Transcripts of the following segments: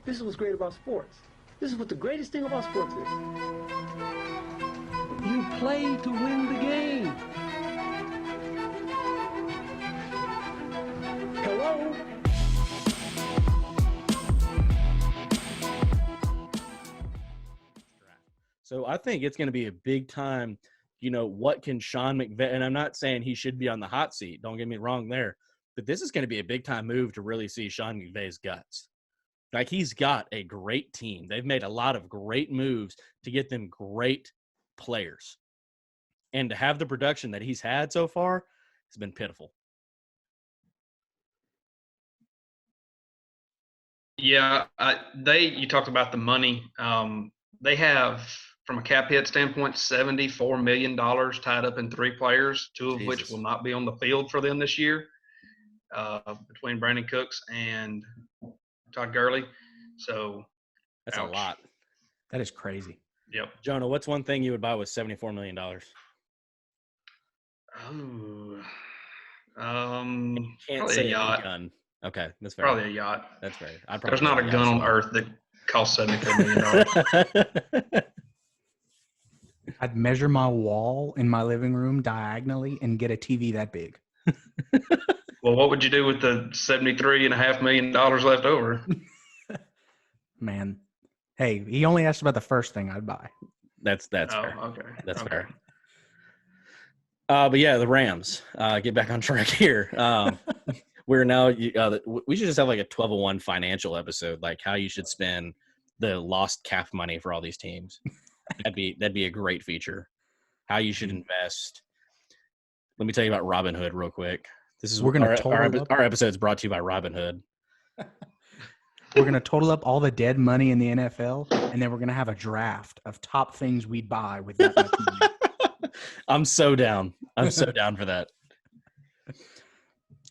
This is what's great about sports. This is what the greatest thing about sports is. You play to win the game. Hello? So I think it's going to be a big time, what can Sean McVay – and I'm not saying he should be on the hot seat. Don't get me wrong there. But this is going to be a big-time move to really see Sean McVay's guts. Like, he's got a great team. They've made a lot of great moves to get them great players. And to have the production that he's had so far has been pitiful. Yeah, you talked about the money. They have, from a cap hit standpoint, $74 million tied up in 3 players, 2 of which will not be on the field for them this year, between Brandon Cooks and Todd Gurley. So that's ouch. A lot. That is crazy. Yep. Jonah, what's one thing you would buy with $74 million? Can't say a yacht. Gun. Okay, that's fair. Probably a yacht. That's fair. There's not a gun on earth that costs $74 million. I'd measure my wall in my living room diagonally and get a TV that big. Well, what would you do with the $73.5 million left over? Man, hey, he only asked about the first thing I'd buy. That's fair. Okay. That's fair. But yeah, the Rams. Get back on track here. We're now. We should just have like a 1201 financial episode, like how you should spend the lost cap money for all these teams. That'd be a great feature. How you should invest. Let me tell you about Robinhood real quick. Our episode's brought to you by Robinhood. We're gonna total up all the dead money in the NFL, and then we're gonna have a draft of top things we'd buy with that much money. I'm so down. I'm so down for that.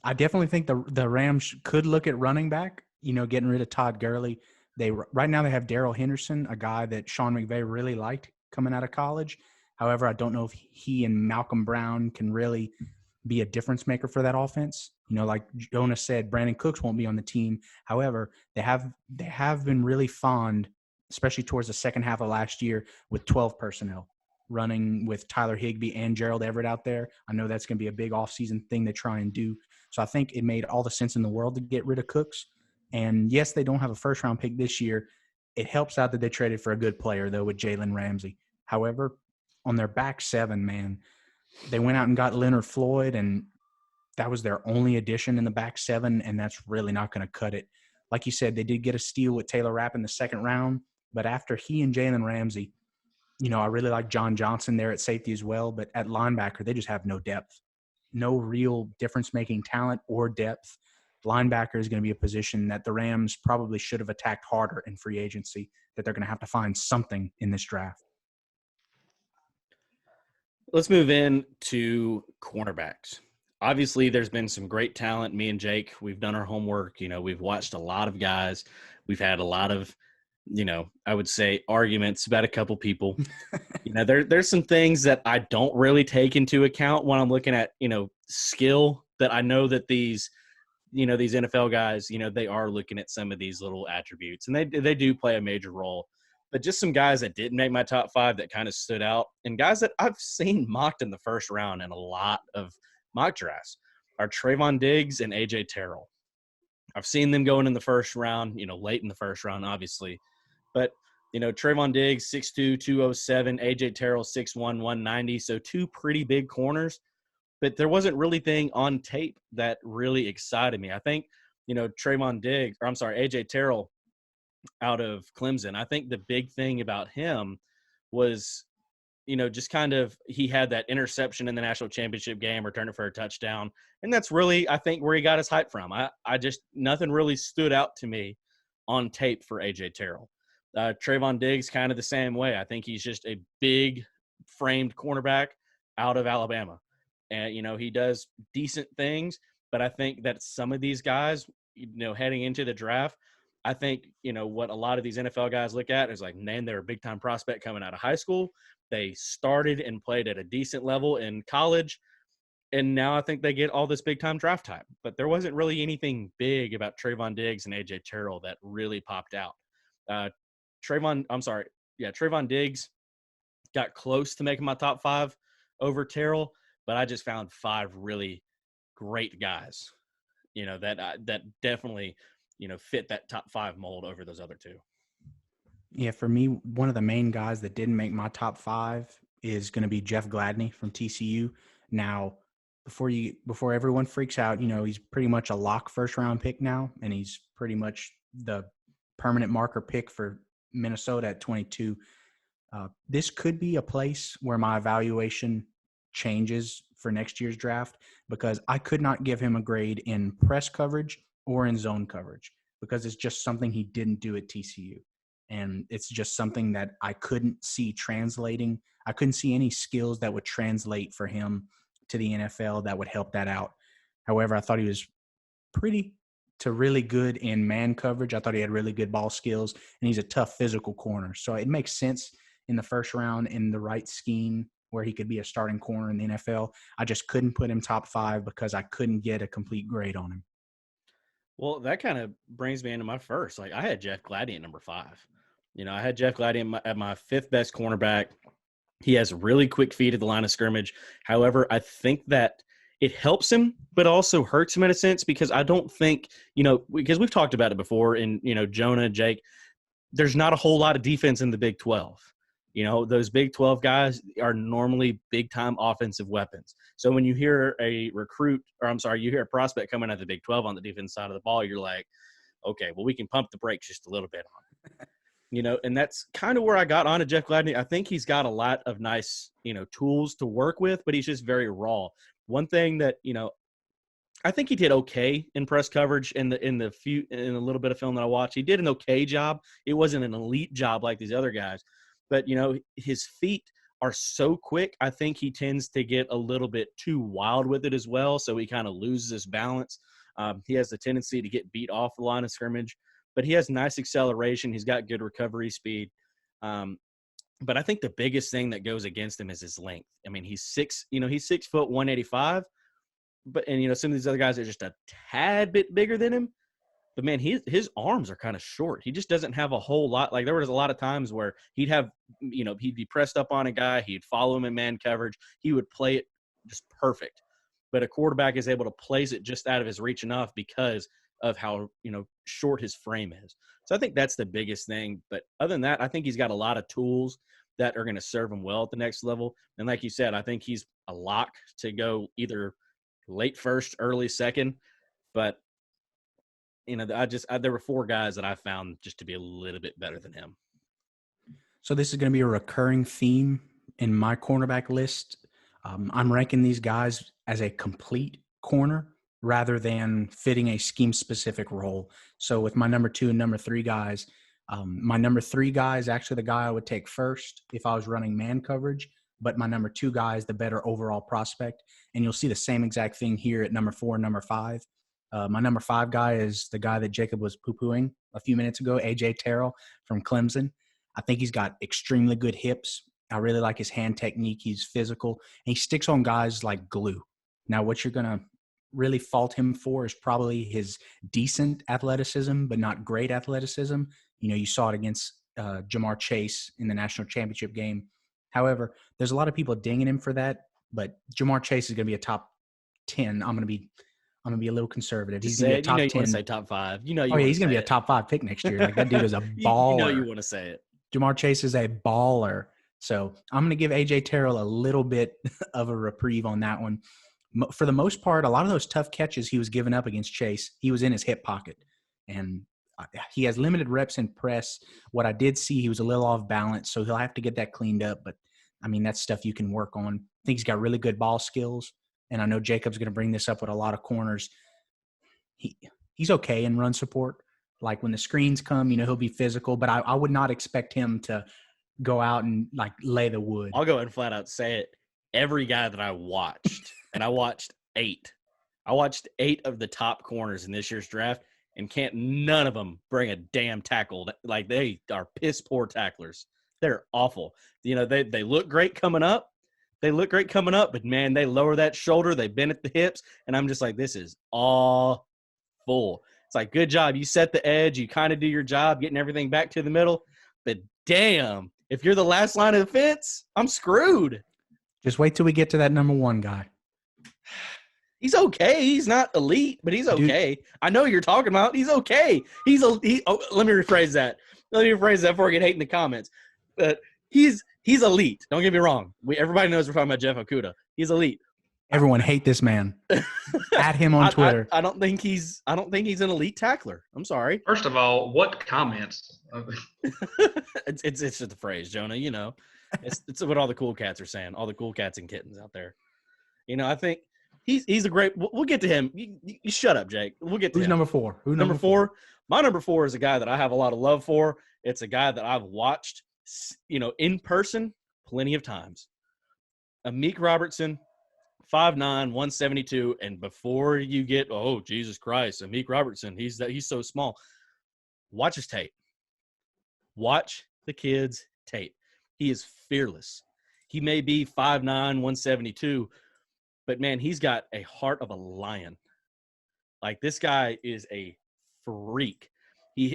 I definitely think the Rams could look at running back, getting rid of Todd Gurley. Right now they have Darrell Henderson, a guy that Sean McVay really liked coming out of college. However, I don't know if he and Malcolm Brown can really be a difference maker for that offense. Like Jonah said, Brandon Cooks won't be on the team. However, they have been really fond, especially towards the second half of last year, with 12 personnel running with Tyler Higbee and Gerald Everett out there. I know that's going to be a big offseason thing they try and do. So I think it made all the sense in the world to get rid of Cooks. And yes, they don't have a first-round pick this year. It helps out that they traded for a good player, though, with Jalen Ramsey. However, on their back seven, man, they went out and got Leonard Floyd, and that was their only addition in the back seven, and that's really not going to cut it. Like you said, they did get a steal with Taylor Rapp in the second round, but after he and Jalen Ramsey, I really like John Johnson there at safety as well, but at linebacker, they just have no depth, no real difference-making talent or depth. Linebacker is going to be a position that the Rams probably should have attacked harder in free agency, that they're going to have to find something in this draft. Let's move in to cornerbacks. Obviously, there's been some great talent. Me and Jake, we've done our homework. We've watched a lot of guys. We've had a lot of, I would say arguments about a couple people. There's some things that I don't really take into account when I'm looking at, skill, that I know that these NFL guys, they are looking at some of these little attributes, and they do play a major role. But just some guys that didn't make my top 5 that kind of stood out, and guys that I've seen mocked in the first round in a lot of mock drafts, are Trayvon Diggs and A.J. Terrell. I've seen them going in the first round, late in the first round, obviously. But, Trayvon Diggs, 6'2", 207, A.J. Terrell, 6'1", 190, so 2 pretty big corners. But there wasn't really anything on tape that really excited me. I think, A.J. Terrell out of Clemson, I think the big thing about him was, just kind of he had that interception in the national championship game, returned it for a touchdown. And that's really, I think, where he got his hype from. I just – nothing really stood out to me on tape for A.J. Terrell. Trayvon Diggs, kind of the same way. I think he's just a big framed cornerback out of Alabama. And, he does decent things, but I think that some of these guys, heading into the draft, I think, what a lot of these NFL guys look at is like, man, they're a big-time prospect coming out of high school. They started and played at a decent level in college, and now I think they get all this big-time draft time. But there wasn't really anything big about Trayvon Diggs and A.J. Terrell that really popped out. Trayvon Diggs got close to making my top 5 over Terrell, but I just found 5 really great guys, that definitely, fit that top 5 mold over those other 2. Yeah, for me, one of the main guys that didn't make my top 5 is going to be Jeff Gladney from TCU. Now, before everyone freaks out, he's pretty much a lock first-round pick now, and he's pretty much the permanent marker pick for Minnesota at 22. This could be a place where my evaluation changes for next year's draft, because I could not give him a grade in press coverage or in zone coverage, because it's just something he didn't do at TCU. And it's just something that I couldn't see translating. I couldn't see any skills that would translate for him to the NFL that would help that out. However, I thought he was pretty to really good in man coverage. I thought he had really good ball skills, and he's a tough physical corner. So it makes sense in the first round in the right scheme where he could be a starting corner in the NFL. I just couldn't put him top 5 because I couldn't get a complete grade on him. Well, that kind of brings me into my first. Like, I had Jeff Gladney at number 5. I had Jeff Gladney at my 5th best cornerback. He has really quick feet at the line of scrimmage. However, I think that it helps him, but also hurts him in a sense, because I don't think, because we've talked about it before, and, Jonah, Jake, there's not a whole lot of defense in the Big 12. Those Big 12 guys are normally big-time offensive weapons. So when you hear you hear a prospect coming out of the Big 12 on the defense side of the ball, you're like, okay, well, we can pump the brakes just a little bit on it. And that's kind of where I got on to Jeff Gladney. I think he's got a lot of nice, tools to work with, but he's just very raw. One thing that, I think he did okay in press coverage in a little bit of film that I watched. He did an okay job. It wasn't an elite job like these other guys, but his feet are so quick. I think he tends to get a little bit too wild with it as well. So he kind of loses his balance. He has the tendency to get beat off the line of scrimmage, but he has nice acceleration. He's got good recovery speed. But I think the biggest thing that goes against him is his length. I mean, he's 6 foot 185, and some of these other guys are just a tad bit bigger than him. But man, his arms are kind of short. He just doesn't have a whole lot. Like, there was a lot of times where he'd have, he'd be pressed up on a guy, he'd follow him in man coverage, he would play it just perfect. But a quarterback is able to place it just out of his reach enough because of how, short his frame is. So I think that's the biggest thing. But other than that, I think he's got a lot of tools that are going to serve him well at the next level. And like you said, I think he's a lock to go either late first, early second. But, there were 4 guys that I found just to be a little bit better than him. So this is going to be a recurring theme in my cornerback list. I'm ranking these guys as a complete corner rather than fitting a scheme-specific role. So with my number 2 and number 3 guys, my number 3 guy is actually the guy I would take first if I was running man coverage, but my number 2 guy is the better overall prospect. And you'll see the same exact thing here at number 4 and number 5. My number 5 guy is the guy that Jacob was poo-pooing a few minutes ago, A.J. Terrell from Clemson. I think he's got extremely good hips. I really like his hand technique. He's physical, and he sticks on guys like glue. Now, what you're going to really fault him for is probably his decent athleticism, but not great athleticism. You saw it against Jamar Chase in the national championship game. However, there's a lot of people dinging him for that, but Jamar Chase is going to be a top 10. I'm going to be a little conservative. He's going to be a top 10. You want to say top 5. He's going to be a top 5 pick next year. Like, that dude is a baller. You want to say it. Jamar Chase is a baller. So I'm going to give A.J. Terrell a little bit of a reprieve on that one. For the most part, a lot of those tough catches he was giving up against Chase, he was in his hip pocket. And he has limited reps in press. What I did see, he was a little off balance, so he'll have to get that cleaned up. But, I mean, that's stuff you can work on. I think he's got really good ball skills. And I know Jacob's going to bring this up with a lot of corners. He's okay in run support. Like, when the screens come, he'll be physical. But I would not expect him to go out and, like, lay the wood. I'll go ahead and flat out say it. Every guy that I watched, and I watched 8. I watched 8 of the top corners in this year's draft, and none of them bring a damn tackle. Like, they are piss poor tacklers. They're awful. They look great coming up. But, man, they lower that shoulder. They bend at the hips, and I'm just like, this is awful. It's like, good job. You set the edge. You kind of do your job, getting everything back to the middle. But damn, if you're the last line of defense, I'm screwed. Just wait till we get to that number one guy. He's okay. He's not elite, but he's okay. Dude. I know who you're talking about. He's okay. Let me rephrase that. Let me rephrase that before I get hate in the comments. But he's elite. Don't get me wrong. Everybody knows we're talking about Jeff Okudah. He's elite. Everyone hate this man. At him on Twitter. I don't think he's an elite tackler. I'm sorry. First of all, what comments? It's just a phrase, Jonah. You know, it's what all the cool cats are saying. All the cool cats and kittens out there. You know, I think he's a great. We'll get to him. You shut up, Jake. We'll get to Who's him. number 4? Who's number 4? My number 4 is a guy that I have a lot of love for. It's a guy that I've watched, you know, in person plenty of times. Amik Robertson. 5'9", 172, and before you get, oh, Jesus Christ, Amik Robertson, he's so small. Watch his tape. Watch the kid's tape. He is fearless. He may be 5'9", 172, but, man, he's got a heart of a lion. Like, this guy is a freak.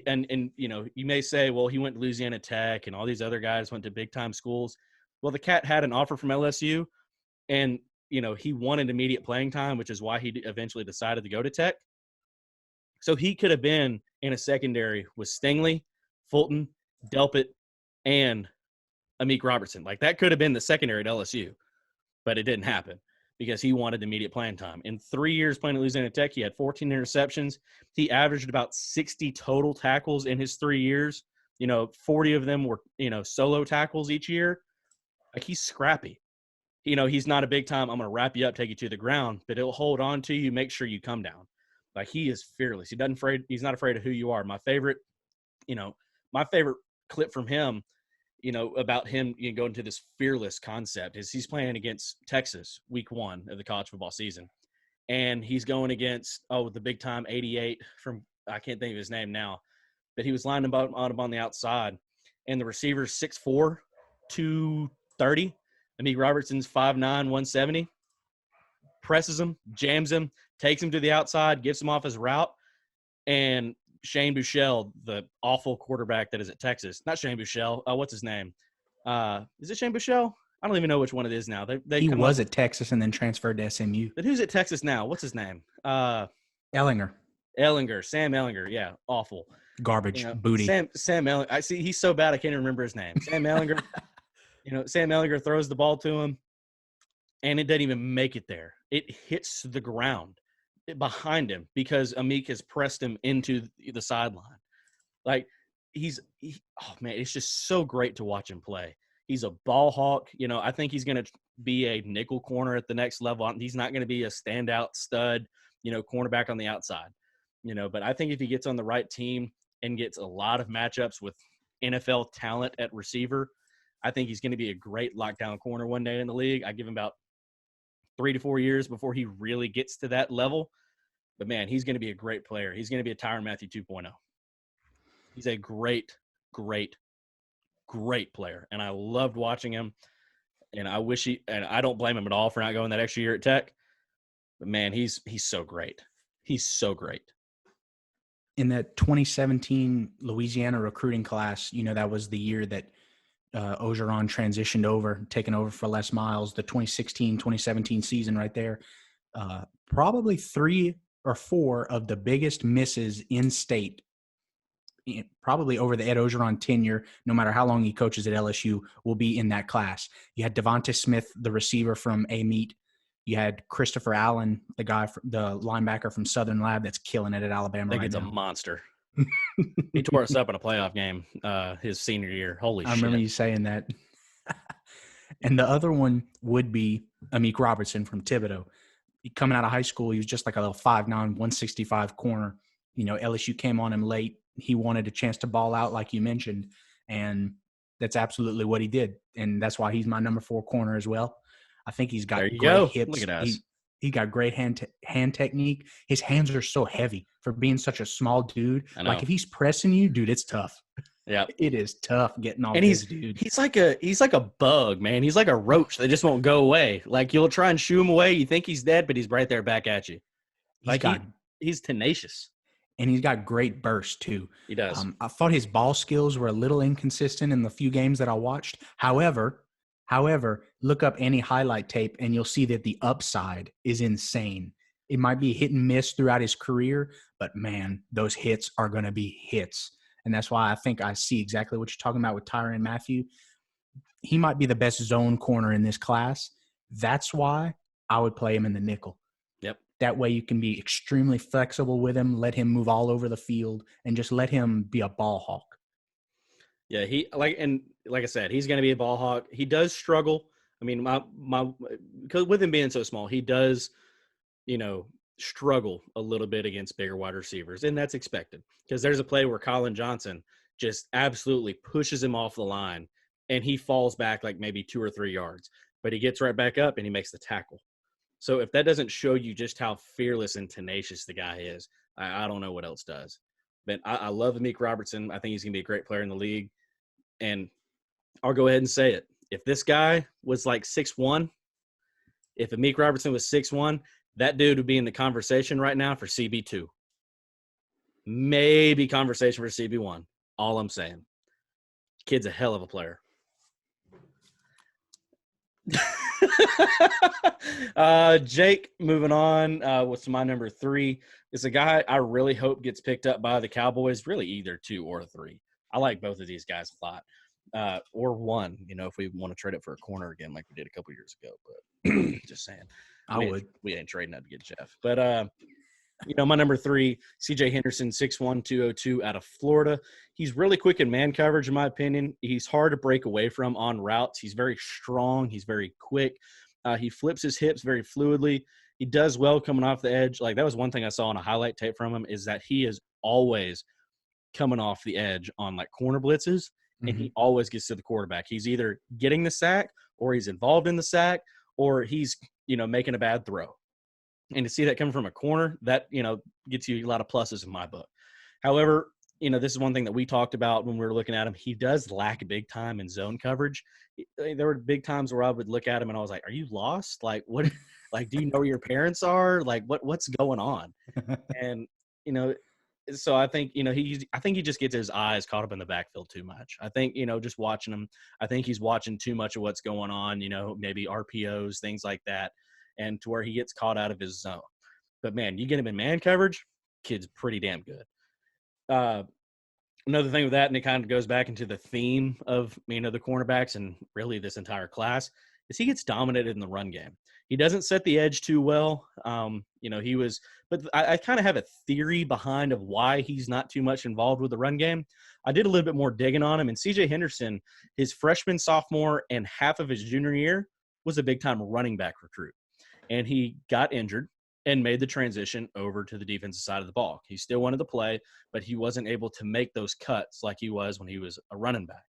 And you know, you may say, well, he went to Louisiana Tech and all these other guys went to big-time schools. Well, the cat had an offer from LSU, and – you know, he wanted immediate playing time, which is why he eventually decided to go to Tech. So he could have been in a secondary with Stingley, Fulton, Delpit, and Amik Robertson. Like, that could have been the secondary at LSU, but it didn't happen because he wanted immediate playing time. In 3 years playing at Louisiana Tech, he had 14 interceptions. He averaged about 60 total tackles in his 3 years. You know, 40 of them were, you know, solo tackles each year. Like, he's scrappy. You know, he's not a big time, I'm going to wrap you up, take you to the ground, but he'll hold on to you, make sure you come down. Like, he is fearless. He's not afraid of who you are. My favorite clip from him, you know, about him, you know, going to this fearless concept is he's playing against Texas week 1 of the college football season. And he's going against, the big time 88 from, I can't think of his name now, but he was lining up on the outside. And the receiver's 6'4", 230. Amik Robertson's 5'9", 170, presses him, jams him, takes him to the outside, gets him off his route, and Shane Buechele, the awful quarterback that is at Texas. Not Shane Buechele. What's his name? Is it Shane Buechele? I don't even know which one it is now. He was at Texas and then transferred to SMU. But who's at Texas now? What's his name? Ellinger. Sam Ellinger. Yeah, awful. Garbage, you know, booty. Sam Ellinger. I see he's so bad I can't even remember his name. Sam Ellinger. You know, Sam Ellinger throws the ball to him, and it doesn't even make it there. It hits the ground behind him because Amik has pressed him into the sideline. Like, oh, man, it's just so great to watch him play. He's a ball hawk. You know, I think he's going to be a nickel corner at the next level. He's not going to be a standout stud, you know, cornerback on the outside. You know, but I think if he gets on the right team and gets a lot of matchups with NFL talent at receiver, I think he's going to be a great lockdown corner one day in the league. I give him about 3 to 4 years before he really gets to that level. But, man, he's going to be a great player. He's going to be a Tyrann Mathieu 2.0. He's a great, great, great player. And I loved watching him. And I don't blame him at all for not going that extra year at Tech. But, man, he's so great. He's so great. In that 2017 Louisiana recruiting class, you know, that was the year that Ogeron transitioned over, taking over for Les Miles, the 2016-2017 season right there. Probably 3 or 4 of the biggest misses in state, probably over the Ed Ogeron tenure, no matter how long he coaches at LSU, will be in that class. You had Devonta Smith, the receiver from A-Meet. You had Christopher Allen, the linebacker from Southern Lab that's killing it at Alabama. I think it's a monster. He tore us up in a playoff game his senior year. Holy shit. I remember you saying that. And the other one would be Amik Robertson from Thibodeau. Coming out of high school, he was just like a little 5'9", 165 corner. You know, LSU came on him late. He wanted a chance to ball out, like you mentioned, and that's absolutely what he did. And that's why he's my number 4 corner as well. I think he's got great hips. Look at us. He got great hand technique. His hands are so heavy for being such a small dude. Like, if he's pressing you, dude, it's tough. Yeah, it is tough getting on. And he's like a bug, man. He's like a roach that just won't go away. Like, you'll try and shoo him away. You think he's dead, but he's right there back at you. Like, he's tenacious. and he's got great burst too. He does. I thought his ball skills were a little inconsistent in the few games that I watched. However, look up any highlight tape and you'll see that the upside is insane. It might be hit and miss throughout his career, but man, those hits are going to be hits. And that's why I think I see exactly what you're talking about with Tyrann Mathieu. He might be the best zone corner in this class. That's why I would play him in the nickel. Yep. That way you can be extremely flexible with him, let him move all over the field, and just let him be a ball hawk. Yeah, like I said, he's going to be a ball hawk. He does struggle. I mean, because with him being so small, he does, struggle a little bit against bigger wide receivers, and that's expected because there's a play where Colin Johnson just absolutely pushes him off the line, and he falls back like maybe 2 or 3 yards, but he gets right back up and he makes the tackle. So if that doesn't show you just how fearless and tenacious the guy is, I don't know what else does. But I love Amik Robertson. I think he's going to be a great player in the league. And I'll go ahead and say it. If this guy was like 6'1", if Amik Robertson was 6'1", that dude would be in the conversation right now for CB2. Maybe conversation for CB1. All I'm saying. Kid's a hell of a player. Jake, moving on with my number 3. It's a guy I really hope gets picked up by the Cowboys, really either 2 or 3. I like both of these guys a lot. Or 1, if we want to trade it for a corner again like we did a couple years ago. But just saying. We ain't trading that to get Jeff. But, my number 3, C.J. Henderson, 6'1", 202 out of Florida. He's really quick in man coverage, in my opinion. He's hard to break away from on routes. He's very strong. He's very quick. He flips his hips very fluidly. He does well coming off the edge. Like, that was one thing I saw on a highlight tape from him is that he is always coming off the edge on, like, corner blitzes, and he always gets to the quarterback. He's either getting the sack or he's involved in the sack or he's, making a bad throw. And to see that coming from a corner, that, gets you a lot of pluses in my book. However, this is one thing that we talked about when we were looking at him. He does lack big time in zone coverage. There were big times where I would look at him and I was like, are you lost? Like, what, like, do you know where your parents are? Like, what's going on? And, so I think, I think he just gets his eyes caught up in the backfield too much. I think, just watching him, I think he's watching too much of what's going on, maybe RPOs, things like that. And to where he gets caught out of his zone. But, man, you get him in man coverage, kid's pretty damn good. Another thing with that, and it kind of goes back into the theme of, the cornerbacks and really this entire class, is he gets dominated in the run game. He doesn't set the edge too well. But I kind of have a theory behind of why he's not too much involved with the run game. I did a little bit more digging on him, and C.J. Henderson, his freshman, sophomore, and half of his junior year was a big-time running back recruit. And he got injured and made the transition over to the defensive side of the ball. He still wanted to play, but he wasn't able to make those cuts like he was when he was a running back.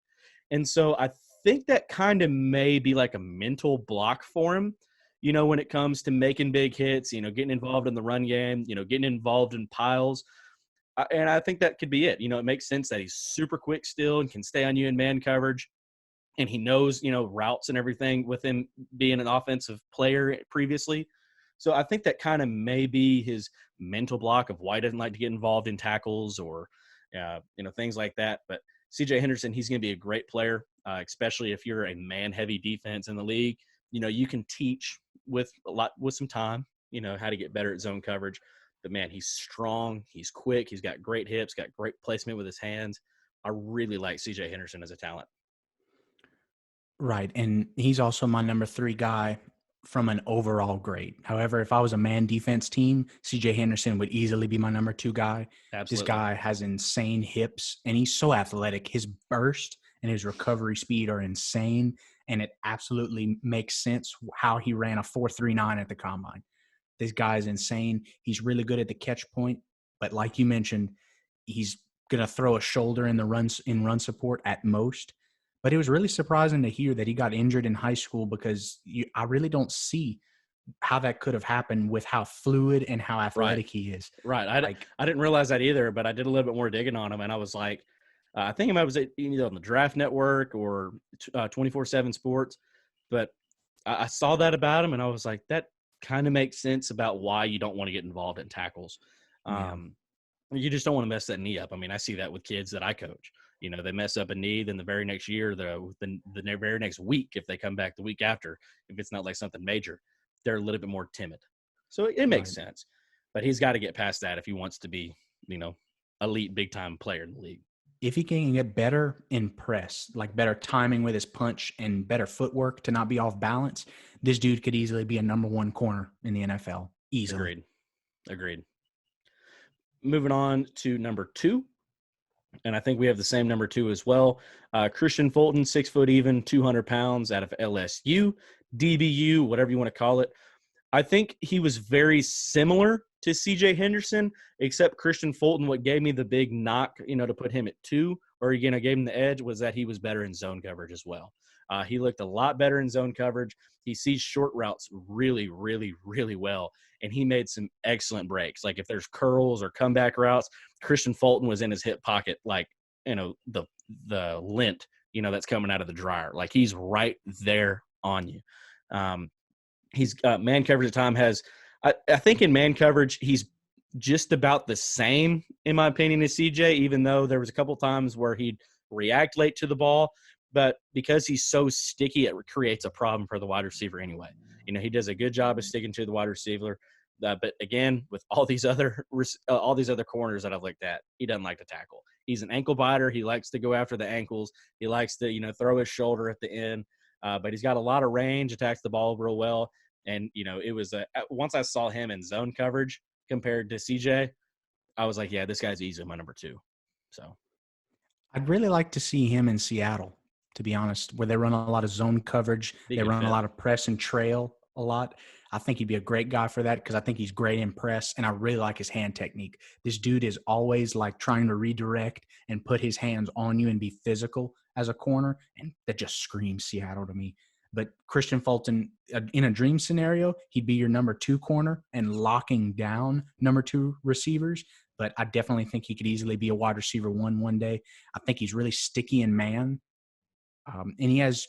And so I think that kind of may be like a mental block for him, when it comes to making big hits, getting involved in the run game, getting involved in piles. And I think that could be it. It makes sense that he's super quick still and can stay on you in man coverage. And he knows, routes and everything with him being an offensive player previously. So I think that kind of may be his mental block of why he doesn't like to get involved in tackles or, things like that. But C.J. Henderson, he's going to be a great player, especially if you're a man-heavy defense in the league. You can teach with some time, how to get better at zone coverage. But, man, he's strong. He's quick. He's got great hips, got great placement with his hands. I really like C.J. Henderson as a talent. Right. And he's also my number 3 guy from an overall grade. However, if I was a man defense team, C.J. Henderson would easily be my number 2 guy. Absolutely. This guy has insane hips, and he's so athletic. His burst and his recovery speed are insane, and it absolutely makes sense how he ran a 4.39 at the combine. This guy is insane. He's really good at the catch point, but like you mentioned, he's going to throw a shoulder in run support at most. But it was really surprising to hear that he got injured in high school because I really don't see how that could have happened with how fluid and how athletic he is. Right. I didn't realize that either, but I did a little bit more digging on him, and I was like, I think it was either on the Draft Network or 24/7 Sports, but I saw that about him, and I was like, that kind of makes sense about why you don't want to get involved in tackles. Yeah. You just don't want to mess that knee up. I mean, I see that with kids that I coach. You know, they mess up a knee, then the very next year, the very next week, if they come back the week after, if it's not like something major, they're a little bit more timid. So it makes sense. But he's got to get past that if he wants to be, you know, elite big-time player in the league. If he can get better in press, like better timing with his punch and better footwork to not be off balance, this dude could easily be a number one corner in the NFL. Easily. Agreed. Moving on to number 2. And I think we have the same number 2 as well. Christian Fulton, 6 foot even, 200 pounds out of LSU, DBU, whatever you want to call it. I think he was very similar to CJ Henderson, except Christian Fulton, what gave me the big knock, you know, to put him at 2, or again, I gave him the edge, was that he was better in zone coverage as well. He looked a lot better in zone coverage. He sees short routes really, really, really well, and he made some excellent breaks. Like if there's curls or comeback routes, Christian Fulton was in his hip pocket, like, you know, the lint, you know, that's coming out of the dryer. Like he's right there on you. He's man coverage at time has I think in man coverage he's just about the same in my opinion as CJ, even though there was a couple times where he'd react late to the ball, but because he's so sticky, it creates a problem for the wide receiver anyway. You know, he does a good job of sticking to the wide receiver, but again, with all these other corners that I've looked at, he doesn't like to tackle. He's an ankle biter. He likes to go after the ankles. He likes to, you know, throw his shoulder at the end, but he's got a lot of range, attacks the ball real well. And, you know, it was once I saw him in zone coverage compared to CJ, I was like, yeah, this guy's easily my number 2. So I'd really like to see him in Seattle, to be honest, where they run a lot of zone coverage. They run a lot of press and trail a lot. I think he'd be a great guy for that because I think he's great in press, and I really like his hand technique. This dude is always like trying to redirect and put his hands on you and be physical as a corner, and that just screams Seattle to me. But Christian Fulton, in a dream scenario, he'd be your number 2 corner and locking down number 2 receivers. But I definitely think he could easily be a wide receiver one day. I think he's really sticky in man. And he has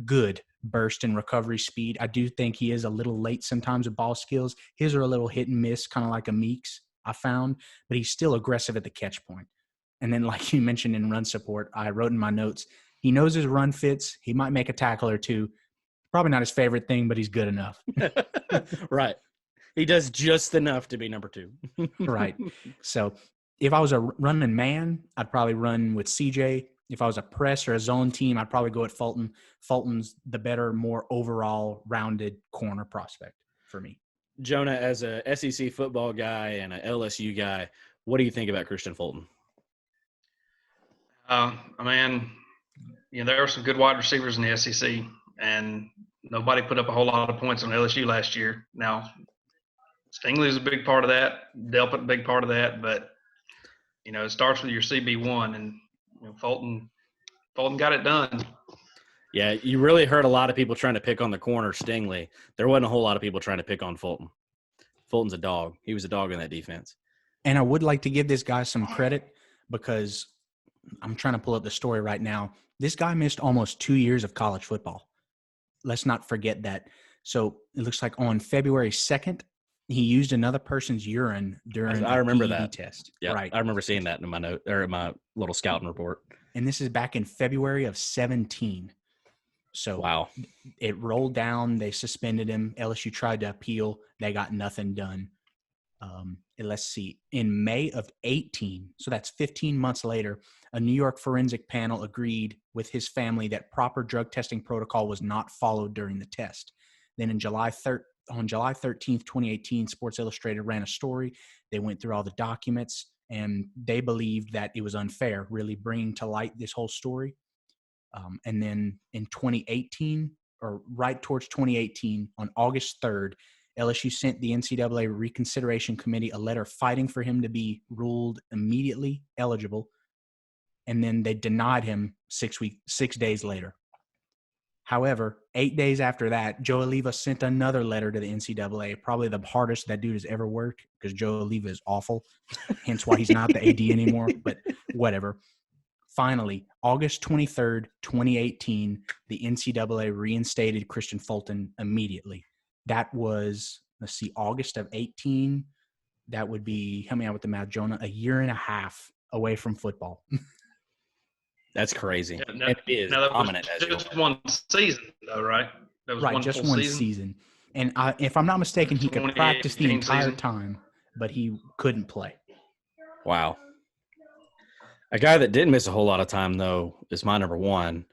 good burst and recovery speed. I do think he is a little late sometimes with ball skills. His are a little hit and miss, kind of like a Meeks, I found. But he's still aggressive at the catch point. And then like you mentioned in run support, I wrote in my notes, he knows his run fits. He might make a tackle or two. Probably not his favorite thing, but he's good enough. Right. He does just enough to be number 2. Right. So if I was a running man, I'd probably run with CJ. If I was a press or a zone team, I'd probably go at Fulton. Fulton's the better, more overall rounded corner prospect for me. Jonah, as a SEC football guy and an LSU guy, what do you think about Christian Fulton? Man, you know, there are some good wide receivers in the SEC, and nobody put up a whole lot of points on LSU last year. Now, Stingley is a big part of that. Delpit a big part of that, but you know, it starts with your CB1, and you know, Fulton got it done. Yeah, you really heard a lot of people trying to pick on the corner Stingley. There wasn't a whole lot of people trying to pick on Fulton. Fulton's a dog. He was a dog in that defense. And I would like to give this guy some credit because I'm trying to pull up the story right now. This guy missed almost 2 years of college football. Let's not forget that. So it looks like on February 2nd, he used another person's urine during I remember PED that test. Yeah, right. I remember seeing that in my note or in my little scouting report. And this is back in February of 17. So wow, it rolled down. They suspended him. LSU tried to appeal. They got nothing done. And let's see. In May of 18, so that's 15 months later, a New York forensic panel agreed with his family that proper drug testing protocol was not followed during the test. Then on July 13th, 2018, Sports Illustrated ran a story. They went through all the documents, and they believed that it was unfair, really bringing to light this whole story. And then in 2018, or right towards 2018, on August 3rd, LSU sent the NCAA Reconsideration Committee a letter fighting for him to be ruled immediately eligible, and then they denied him 6 days later. However, 8 days after that, Joe Oliva sent another letter to the NCAA, probably the hardest that dude has ever worked because Joe Oliva is awful, hence why he's not the AD anymore, but whatever. Finally, August 23rd, 2018, the NCAA reinstated Christian Fulton immediately. That was, August of 18. that would be, help me out with the math, Jonah, a year and a half away from football. That's crazy. Yeah, And he is that dominant was as you just one season, though, right? That was Right, one just full one season. season. And if I'm not mistaken, he could practice the 2018 entire season. time, but he couldn't play. Wow. A guy that didn't miss a whole lot of time, though, is my number one.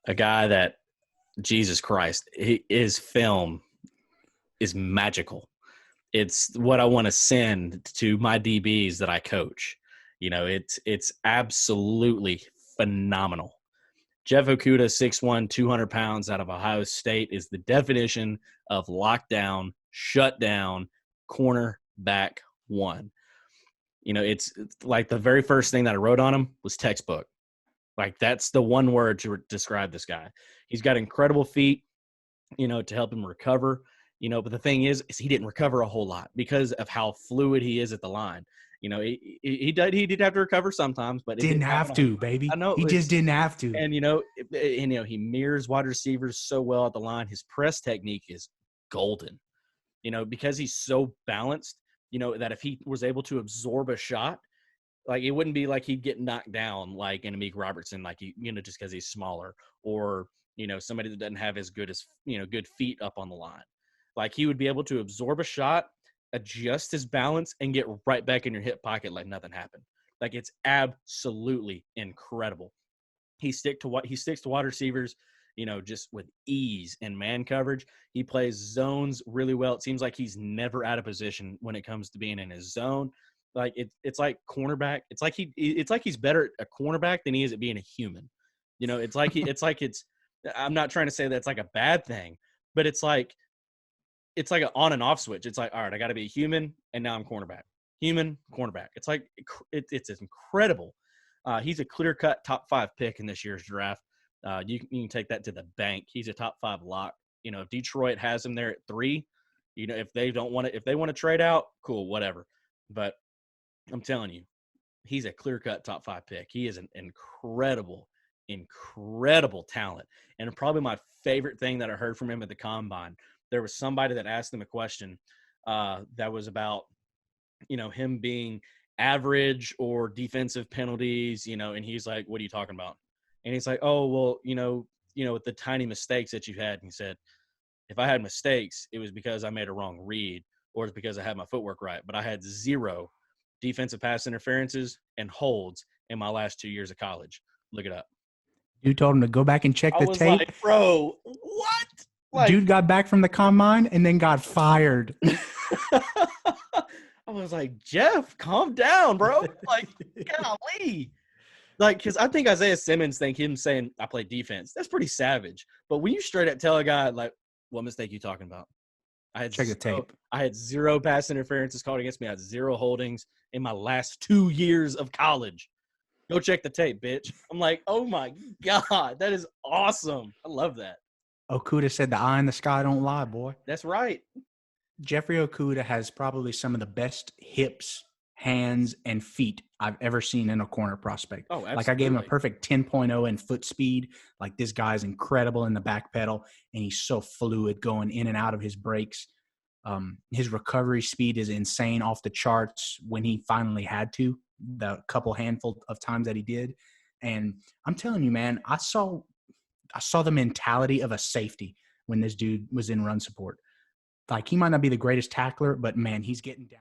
A guy that, Jesus Christ, his film is magical. It's what I want to send to my DBs that I coach. You know, it's absolutely phenomenal. Jeff Okudah, 6'1", 200 pounds out of Ohio State, is the definition of lockdown, shutdown, cornerback one. You know, it's like the very first thing that I wrote on him was textbook. Like, that's the one word to describe this guy. He's got incredible feet, you know, to help him recover. You know, but the thing is he didn't recover a whole lot because of how fluid he is at the line. You know, he did have to recover sometimes, but it Didn't have to, baby. I know He just didn't have to. And you know, he mirrors wide receivers so well at the line. His press technique is golden. You know, because he's so balanced. You know, that if he was able to absorb a shot, like, it wouldn't be like he'd get knocked down like in Amik Robertson, like, you know, just because he's smaller, or, you know, somebody that doesn't have as good as, you know, good feet up on the line. Like, he would be able to absorb a shot, adjust his balance, and get right back in your hip pocket like nothing happened. Like, it's absolutely incredible. He sticks to wide receivers, you know, just with ease and man coverage. He plays zones really well. It seems like he's never out of position when it comes to being in his zone. Like, it's like cornerback. It's like he's better at a cornerback than he is at being a human. You know, I'm not trying to say that's like a bad thing, but it's like an on and off switch. It's like, all right, I got to be a human, and now I'm cornerback. Human, cornerback. It's like it's incredible. He's a clear-cut top 5 pick in this year's draft. You can take that to the bank. He's a top 5 lock. You know, if Detroit has him there at 3, you know, if they want to trade out, cool, whatever. But I'm telling you, he's a clear-cut top 5 pick. He is an incredible talent. And probably my favorite thing that I heard from him at the Combine, there was somebody that asked him a question that was about, you know, him being average or defensive penalties, you know, and he's like, what are you talking about? And he's like, oh, well, you know, with the tiny mistakes that you've had. And he said, if I had mistakes, it was because I made a wrong read, or it's because I had my footwork right. But I had 0 defensive pass interferences and holds in my last 2 years of college. Look it up. You told him to go back and check the tape. Like, bro, what? Like, dude got back from the combine and then got fired. I was like, Jeff, calm down, bro. Like, golly. Like, because I think Isaiah Simmons him saying I play defense, that's pretty savage. But when you straight up tell a guy, like, what mistake you talking about? Check the tape. I had 0 pass interferences called against me. I had 0 holdings in my last 2 years of college. Go check the tape, bitch. I'm like, oh my God, that is awesome. I love that. Okudah said the eye in the sky don't lie, boy. That's right. Jeffrey Okudah has probably some of the best hips, hands, and feet I've ever seen in a corner prospect. Oh, absolutely. Like, I gave him a perfect 10.0 in foot speed. Like, this guy's incredible in the back pedal, and he's so fluid going in and out of his breaks. His recovery speed is insane, off the charts when he finally had to, the couple handful of times that he did. And I'm telling you, man, I saw the mentality of a safety when this dude was in run support. Like, he might not be the greatest tackler, but man, he's getting down.